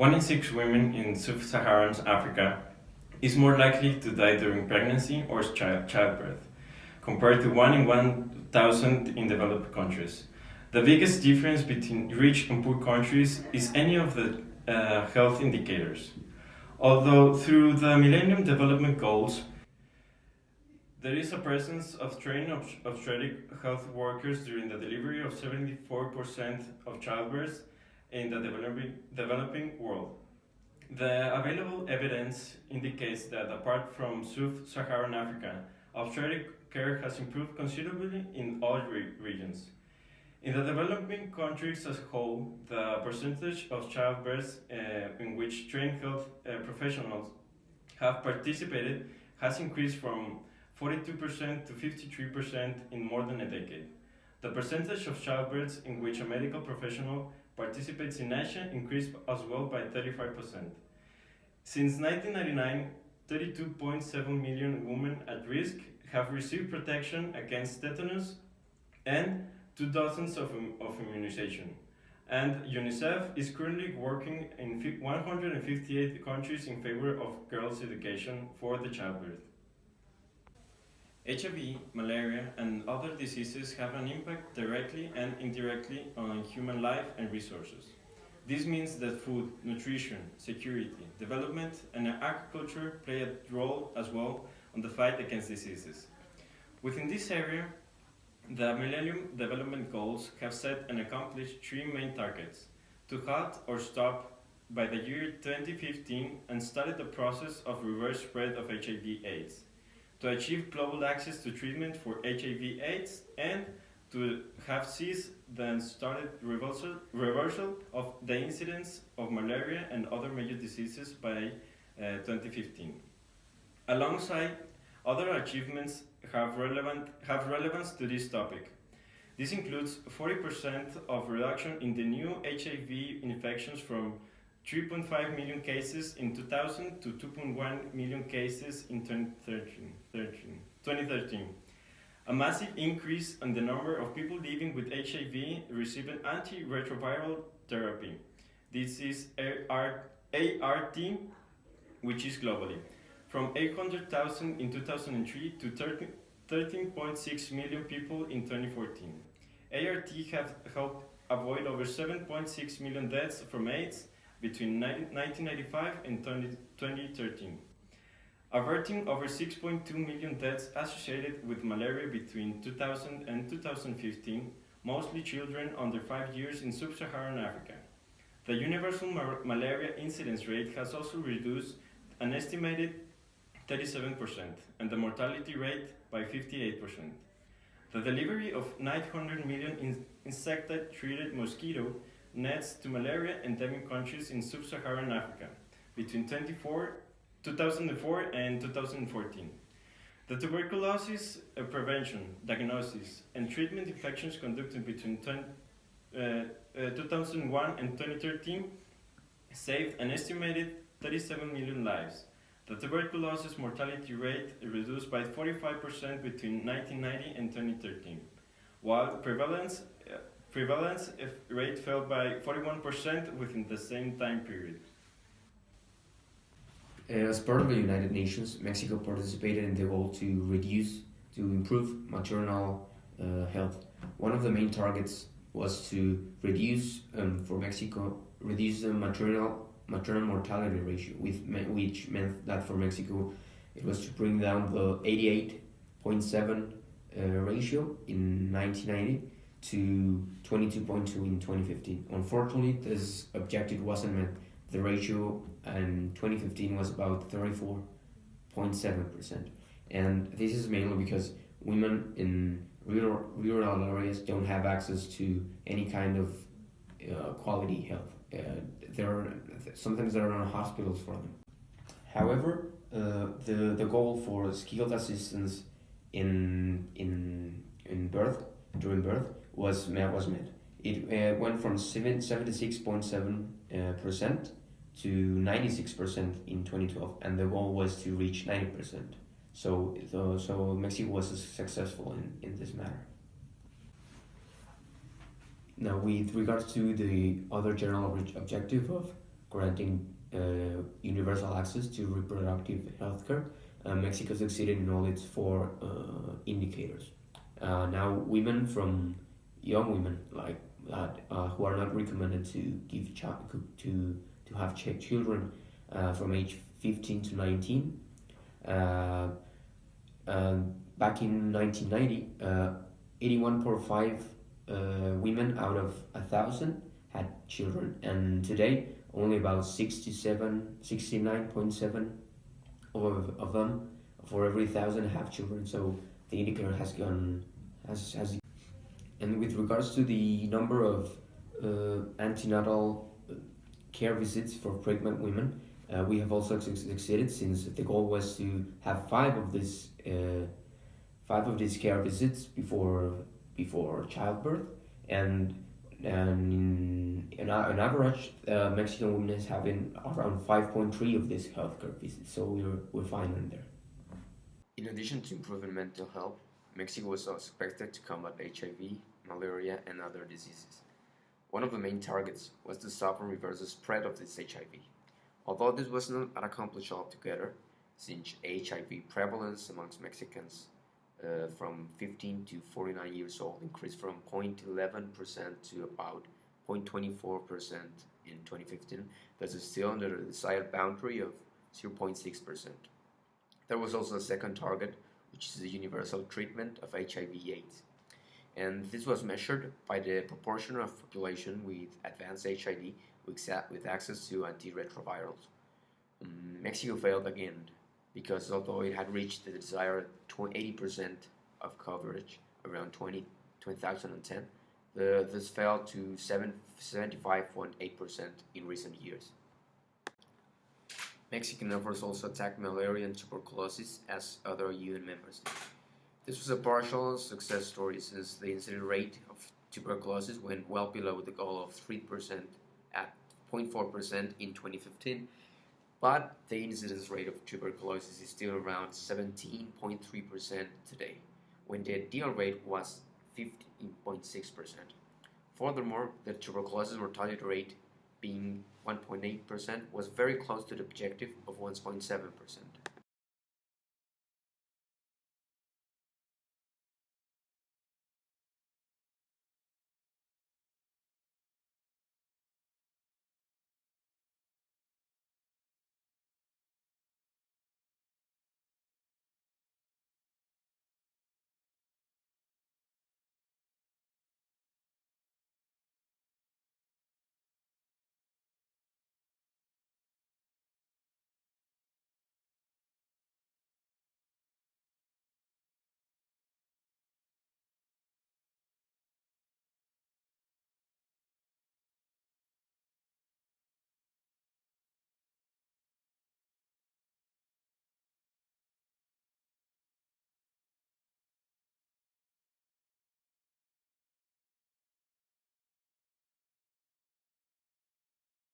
1 in 6 women in sub-Saharan Africa is more likely to die during pregnancy or childbirth, compared to 1 in 1,000 in developed countries. The biggest difference between rich and poor countries is any of the health indicators. Although through the Millennium Development Goals, there is a presence of trained obstetric health workers during the delivery of 74% of childbirths in the developing world. The available evidence indicates that apart from sub-Saharan Africa, obstetric care has improved considerably in all regions. In the developing countries as a whole, the percentage of childbirths in which trained health professionals have participated has increased from 42% to 53% in more than a decade. The percentage of childbirths in which a medical professional participates in action increased as well by 35%. Since 1999, 32.7 million women at risk have received protection against tetanus and 2 dozens of immunization. And UNICEF is currently working in 158 countries in favor of girls' education for the childbirth. HIV, malaria, and other diseases have an impact directly and indirectly on human life and resources. This means that food, nutrition, security, development, and agriculture play a role as well on the fight against diseases. Within this area, the Millennium Development Goals have set and accomplished 3 main targets: to halt or stop by the year 2015 and started the process of reverse spread of HIV/AIDS, to achieve global access to treatment for HIV/AIDS, and to have ceased the and started reversal of the incidence of malaria and other major diseases by 2015. Alongside other achievements have relevance to this topic. This includes 40% of reduction in the new HIV infections from 3.5 million cases in 2000 to 2.1 million cases in 2013. A massive increase in the number of people living with HIV receiving antiretroviral therapy. This is ART, which is globally, from 800,000 in 2003 to 13.6 million people in 2014. ART have helped avoid over 7.6 million deaths from AIDS between 1995 and 2013, averting over 6.2 million deaths associated with malaria between 2000 and 2015, mostly children under 5 years in sub-Saharan Africa. The universal malaria incidence rate has also reduced an estimated 37%, and the mortality rate by 58%. The delivery of 900 million insecticide-treated mosquito nets to malaria-endemic countries in sub-Saharan Africa between 2004 and 2014. The tuberculosis prevention, diagnosis, and treatment infections conducted between 2001 and 2013 saved an estimated 37 million lives. The tuberculosis mortality rate reduced by 45% between 1990 and 2013, while prevalence rate fell by 41% within the same time period. As part of the United Nations, Mexico participated in the goal to improve maternal health. One of the main targets was to reduce the maternal mortality ratio, which meant that for Mexico it was to bring down the 88.7 ratio in 1990 to 22.2 in 2015. Unfortunately, this objective wasn't met. The ratio in 2015 was about 34.7%, and this is mainly because women in rural areas don't have access to any kind of quality health. Sometimes there are no hospitals for them. However, the goal for skilled assistance during birth was met. It went from 76.7% to 96% in 2012, and the goal was to reach 90%. So Mexico was successful in this matter. Now, with regards to the other general objective of granting universal access to reproductive health care. Mexico succeeded in all its four indicators. Now, women from young women like that who are not recommended to give to have children from age 15 to 19. Back in 1990, 81.5 women out of 1,000 had children, and today only about 69.7 of them for every 1,000 have children. So the indicator has gone has. And with regards to the number of antenatal care visits for pregnant women, we have also succeeded, since the goal was to have five of these care visits before childbirth, and on average, Mexican women is having around 5.3 of these healthcare visits, so we're fine in there. In addition to improving mental health, Mexico was also expected to combat HIV, malaria, and other diseases. One of the main targets was to stop and reverse the spread of this HIV. Although this was not accomplished altogether, since HIV prevalence amongst Mexicans from 15 to 49 years old increased from 0.11% to about 0.24% in 2015, that is still under the desired boundary of 0.6%. There was also a second target, which is the universal treatment of HIV/AIDS. And this was measured by the proportion of population with advanced HIV with access to antiretrovirals. Mexico failed again, because although it had reached the desired 80% of coverage around 2010, this fell to 75.8% in recent years. Mexican efforts also attacked malaria and tuberculosis as other UN members. This was a partial success story, since the incidence rate of tuberculosis went well below the goal of 3% at 0.4% in 2015, but the incidence rate of tuberculosis is still around 17.3% today, when the ideal rate was 15.6%. Furthermore, the tuberculosis mortality rate, being 1.8%, was very close to the objective of 1.7%.